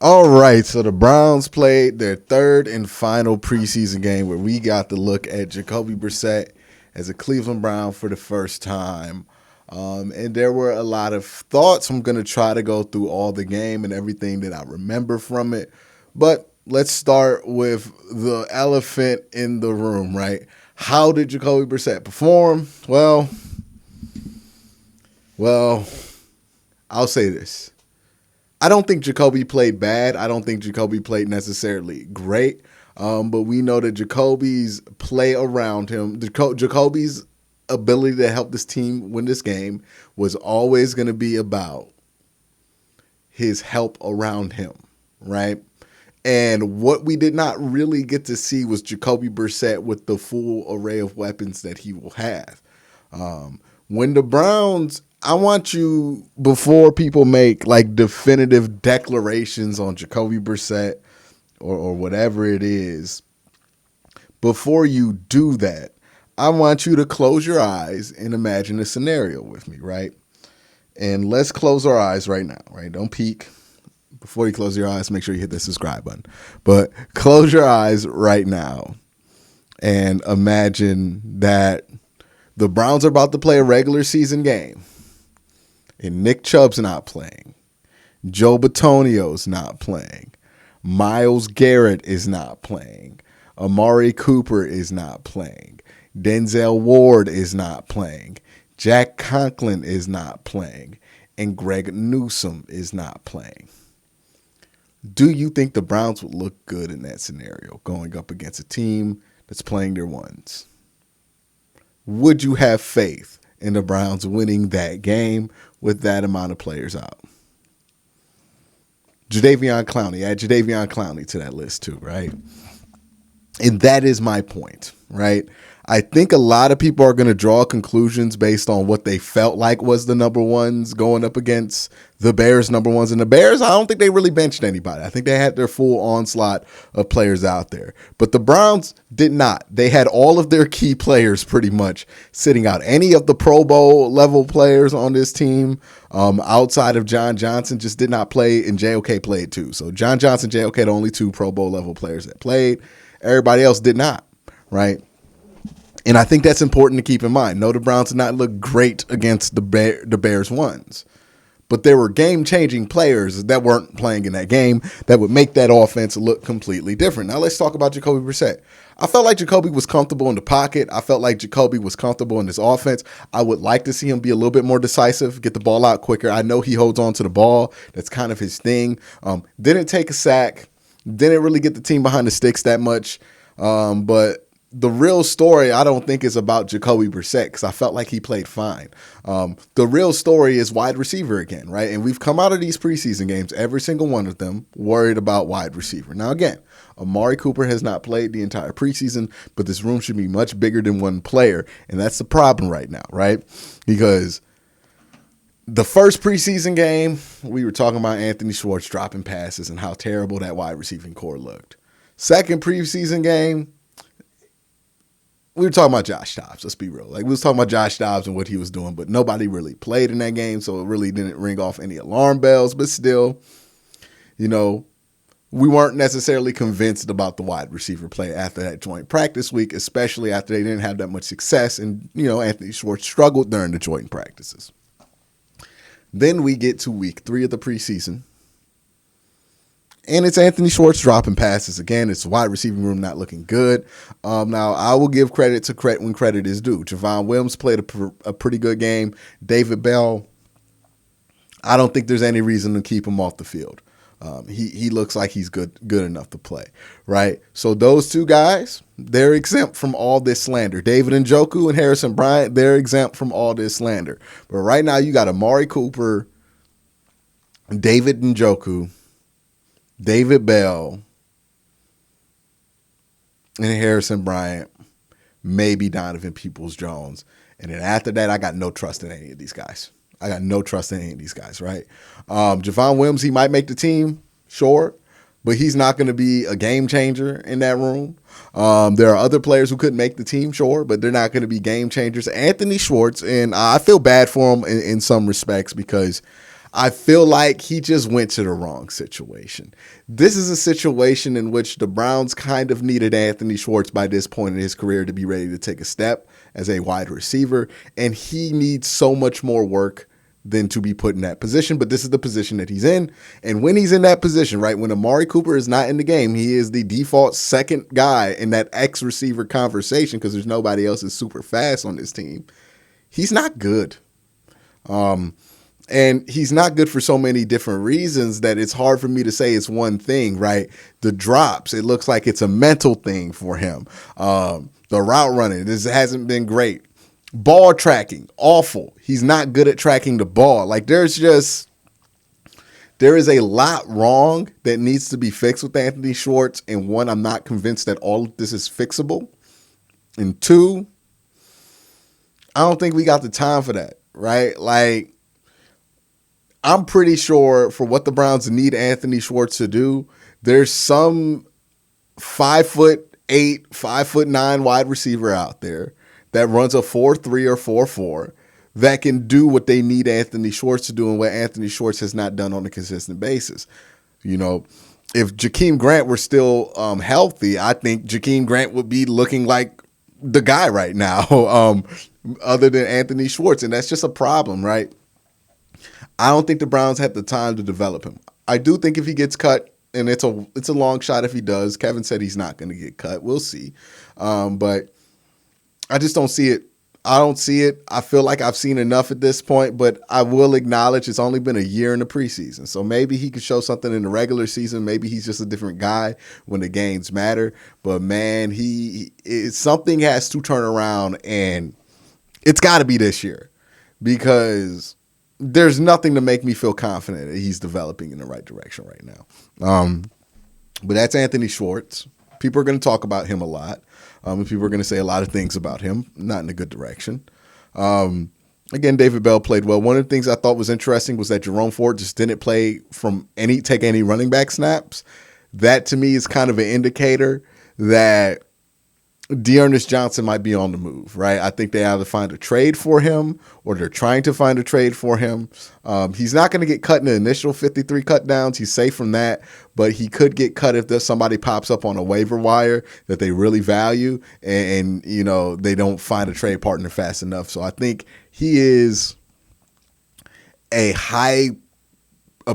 All right, so the Browns played their third and final preseason game where we got to look at Jacoby Brissette as a Cleveland Brown for the first time. And there were a lot of thoughts. I'm going to try to go through all the game and everything that I remember from it. But let's start with the elephant in the room, right? How did Jacoby Brissette perform? Well, I'll say this. I don't think Jacoby played bad. I don't think Jacoby played necessarily great. But we know that Jacoby's play around him, Jacoby's ability to help this team win this game was always going to be about his help around him, right? And what we did not really get to see was Jacoby Brissette with the full array of weapons that he will have. When the Browns, I want you, before people make like definitive declarations on Jacoby Brissette or whatever it is, before you do that, I want you to close your eyes and imagine a scenario with me, right? And let's close our eyes right now, right? Don't peek. Before you close your eyes, make sure you hit the subscribe button. But close your eyes right now and imagine that the Browns are about to play a regular season game. And Nick Chubb's not playing. Joe Bitonio's not playing. Myles Garrett is not playing. Amari Cooper is not playing. Denzel Ward is not playing. Jack Conklin is not playing. And Greg Newsome is not playing. Do you think the Browns would look good in that scenario, going up against a team that's playing their ones? Would you have faith in the Browns winning that game with that amount of players out? Jadeveon Clowney, add Jadeveon Clowney to that list too, right? And that is my point, right? I think a lot of people are going to draw conclusions based on what they felt like was the number ones going up against the Bears number ones. And the Bears, I don't think they really benched anybody. I think they had their full onslaught of players out there. But the Browns did not. They had all of their key players pretty much sitting out. Any of the Pro Bowl level players on this team outside of John Johnson just did not play, and JOK played too. So John Johnson, JOK, the only two Pro Bowl level players that played. Everybody else did not, right? And I think that's important to keep in mind. No, the Browns did not look great against the Bears ones. But there were game-changing players that weren't playing in that game that would make that offense look completely different. Now let's talk about Jacoby Brissette. I felt like Jacoby was comfortable in the pocket. I felt like Jacoby was comfortable in this offense. I would like to see him be a little bit more decisive, get the ball out quicker. I know he holds on to the ball. That's kind of his thing. Didn't take a sack. Didn't really get the team behind the sticks that much. But the real story, I don't think, is about Jacoby Brissette because I felt like he played fine. The real story is wide receiver again, right? And we've come out of these preseason games, every single one of them, worried about wide receiver. Now, again, Amari Cooper has not played the entire preseason, but this room should be much bigger than one player. And that's the problem right now, right? Because the first preseason game, we were talking about Anthony Schwartz dropping passes and how terrible that wide receiving core looked. Second preseason game, we were talking about Josh Dobbs. Let's be real. Like, we was talking about Josh Dobbs and what he was doing, but nobody really played in that game, so it really didn't ring off any alarm bells. But still, we weren't necessarily convinced about the wide receiver play after that joint practice week, especially after they didn't have that much success. And, Anthony Schwartz struggled during the joint practices. Then we get to week 3 of the preseason. And it's Anthony Schwartz dropping passes again. It's the wide receiving room not looking good. Now, I will give credit to credit when credit is due. Javon Williams played a pretty good game. David Bell, I don't think there's any reason to keep him off the field. He looks like he's good enough to play, right? So those two guys, they're exempt from all this slander. David Njoku and Harrison Bryant, they're exempt from all this slander. But right now, you got Amari Cooper, David Njoku, David Bell, and Harrison Bryant, maybe Donovan Peoples-Jones. And then after that, I got no trust in any of these guys. right? Javon Williams, he might make the team, sure, but he's not going to be a game changer in that room. There are other players who couldn't make the team, sure, but they're not going to be game changers. Anthony Schwartz, and I feel bad for him in some respects because I feel like he just went to the wrong situation. This is a situation in which the Browns kind of needed Anthony Schwartz by this point in his career to be ready to take a step as a wide receiver, and he needs so much more work than to be put in that position, but this is the position that he's in, and when he's in that position, right, when Amari Cooper is not in the game, he is the default second guy in that X-receiver conversation because there's nobody else that's super fast on this team. He's not good. And he's not good for so many different reasons that it's hard for me to say it's one thing, right? The drops, it looks like it's a mental thing for him. The route running, this hasn't been great. Ball tracking, awful. He's not good at tracking the ball. Like there is a lot wrong that needs to be fixed with Anthony Schwartz. And one, I'm not convinced that all of this is fixable. And two, I don't think we got the time for that, right? Like, I'm pretty sure for what the Browns need Anthony Schwartz to do, there's some 5'8", 5'9" wide receiver out there that runs a 4.3 or 4.4 that can do what they need Anthony Schwartz to do and what Anthony Schwartz has not done on a consistent basis. You know, if Jakeem Grant were still healthy, I think Jakeem Grant would be looking like the guy right now, other than Anthony Schwartz. And that's just a problem, right? I don't think the Browns had the time to develop him. I do think if he gets cut, and it's a long shot if he does. Kevin said he's not going to get cut. We'll see. But I just don't see it. I don't see it. I feel like I've seen enough at this point, but I will acknowledge it's only been a year in the preseason. So maybe he could show something in the regular season. Maybe he's just a different guy when the games matter. But, man, something has to turn around, and it's got to be this year because there's nothing to make me feel confident that he's developing in the right direction right now. But that's Anthony Schwartz. People are going to talk about him a lot. And people are going to say a lot of things about him, not in a good direction. Again, David Bell played well. One of the things I thought was interesting was that Jerome Ford just didn't take any running back snaps. That to me is kind of an indicator that Dearness Johnson might be on the move, right? I think they either find a trade for him or they're trying to find a trade for him. He's not going to get cut in the initial 53 cut downs. He's safe from that, but he could get cut if there's somebody pops up on a waiver wire that they really value and you know, they don't find a trade partner fast enough. So I think he is a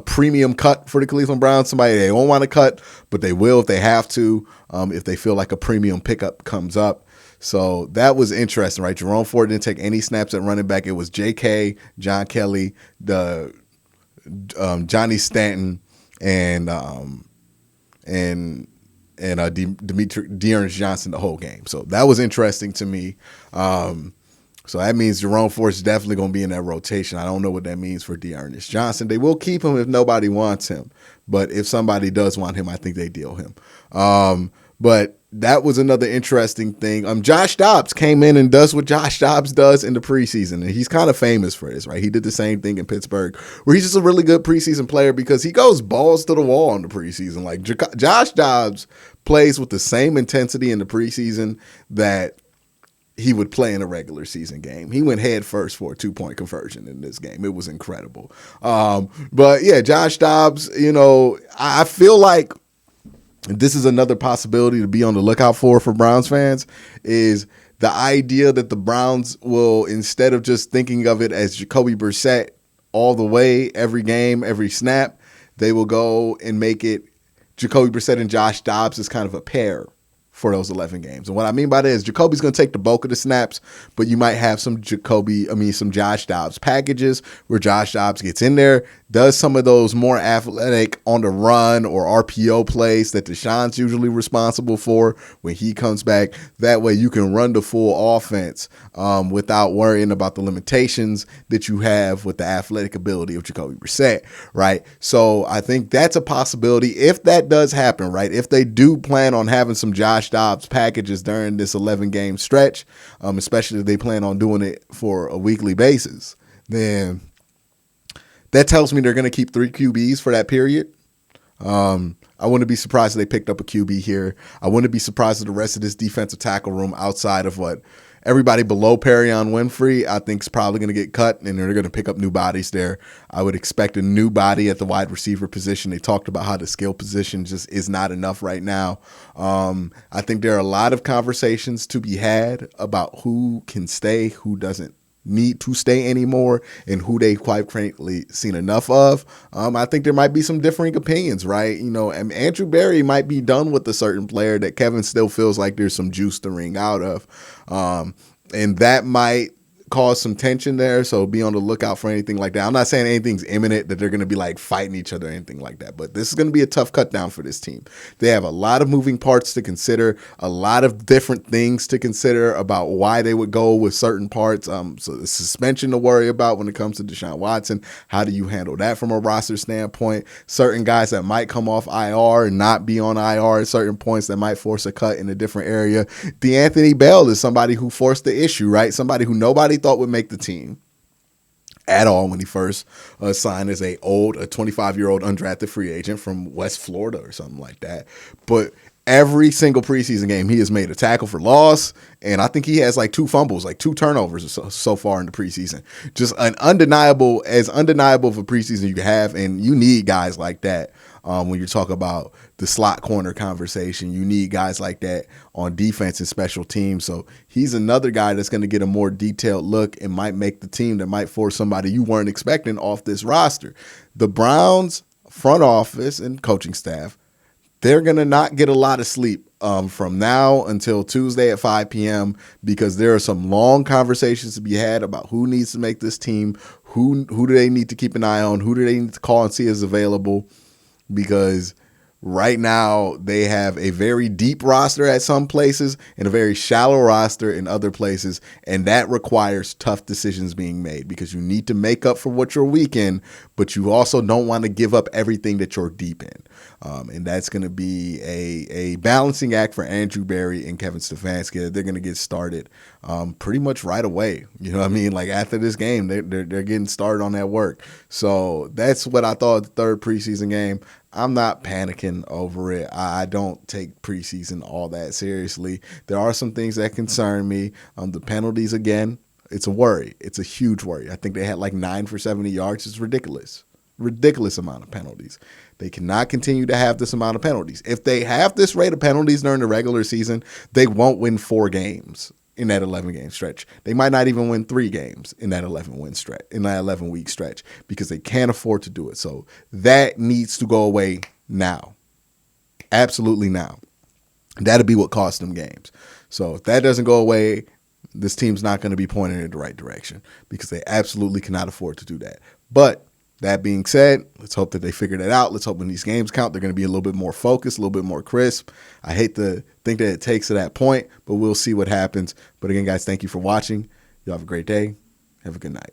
premium cut for the Cleveland Browns, somebody they won't want to cut, but they will if they have to, if they feel like a premium pickup comes up. So that was interesting, right? Jerome Ford didn't take any snaps at running back. It was J.K., John Kelly, Johnny Stanton, and Dearness Johnson the whole game. So that was interesting to me. So that means Jerome Ford is definitely going to be in that rotation. I don't know what that means for Dearness Johnson. They will keep him if nobody wants him. But if somebody does want him, I think they deal him. But that was another interesting thing. Josh Dobbs came in and does what Josh Dobbs does in the preseason. And he's kind of famous for this, right? He did the same thing in Pittsburgh where he's just a really good preseason player because he goes balls to the wall in the preseason. Like Josh Dobbs plays with the same intensity in the preseason that he would play in a regular season game. He went head first for a 2-point conversion in this game. It was incredible. But yeah, Josh Dobbs, you know, I feel like this is another possibility to be on the lookout for Browns fans is the idea that the Browns will, instead of just thinking of it as Jacoby Brissette all the way, every game, every snap, they will go and make it Jacoby Brissette and Josh Dobbs as kind of a pair for those 11 games. And what I mean by that is Jacoby's going to take the bulk of the snaps, but you might have some Josh Dobbs packages where Josh Dobbs gets in there, does some of those more athletic on the run or RPO plays that Deshaun's usually responsible for when he comes back. That way you can run the full offense without worrying about the limitations that you have with the athletic ability of Jacoby Brissette, right? So I think that's a possibility if that does happen, right? If they do plan on having some Josh Dobbs packages during this 11-game stretch, especially if they plan on doing it for a weekly basis, then that tells me they're going to keep 3 QBs for that period. I wouldn't be surprised if they picked up a QB here. I wouldn't be surprised if the rest of this defensive tackle room outside of what Everybody below Perrion Winfrey, I think, is probably going to get cut, and they're going to pick up new bodies there. I would expect a new body at the wide receiver position. They talked about how the skill position just is not enough right now. I think there are a lot of conversations to be had about who can stay, who doesn't need to stay anymore, and who they quite frankly seen enough of. I think there might be some differing opinions, right? Andrew Berry might be done with a certain player that Kevin still feels like there's some juice to wring out of. And that might cause some tension there, so be on the lookout for anything like that. I'm not saying anything's imminent, that they're going to be like fighting each other or anything like that, but this is going to be a tough cut down for this team. They have a lot of moving parts to consider, a lot of different things to consider about why they would go with certain parts. So the suspension to worry about when it comes to Deshaun Watson. How do you handle that from a roster standpoint? Certain guys that might come off IR and not be on IR at certain points that might force a cut in a different area. DeAnthony Bell is somebody who forced the issue, right? Somebody who nobody thought would make the team at all when he first signed as a 25-year-old undrafted free agent from West Florida or something like that. But every single preseason game, he has made a tackle for loss, and I think he has like 2 fumbles, like 2 turnovers so far in the preseason. Just as undeniable of a preseason you have, and you need guys like that when you talk about the slot corner conversation. You need guys like that on defense and special teams. So he's another guy that's going to get a more detailed look and might make the team, that might force somebody you weren't expecting off this roster. The Browns front office and coaching staff, they're going to not get a lot of sleep from now until Tuesday at 5 p.m. because there are some long conversations to be had about who needs to make this team, who do they need to keep an eye on, who do they need to call and see is available, because right now they have a very deep roster at some places and a very shallow roster in other places, and that requires tough decisions being made because you need to make up for what you're weak in, but you also don't want to give up everything that you're deep in. And that's going to be a balancing act for Andrew Berry and Kevin Stefanski. They're going to get started pretty much right away. You know what I mean? Like after this game, they're getting started on that work. So that's what I thought of the third preseason game. I'm not panicking over it. I don't take preseason all that seriously. There are some things that concern me. The penalties, again, it's a worry. It's a huge worry. I think they had like 9 for 70 yards. It's ridiculous. Ridiculous amount of penalties. They cannot continue to have this amount of penalties. If they have this rate of penalties during the regular season, they won't win 4 games in that 11-game stretch. They might not even win 3 games in that 11-week stretch because they can't afford to do it. So that needs to go away now. Absolutely now. That'll be what cost them games. So if that doesn't go away, this team's not going to be pointing in the right direction because they absolutely cannot afford to do that. But that being said, let's hope that they figure that out. Let's hope when these games count, they're going to be a little bit more focused, a little bit more crisp. I hate to think that it takes to that point, but we'll see what happens. But again, guys, thank you for watching. You have a great day. Have a good night.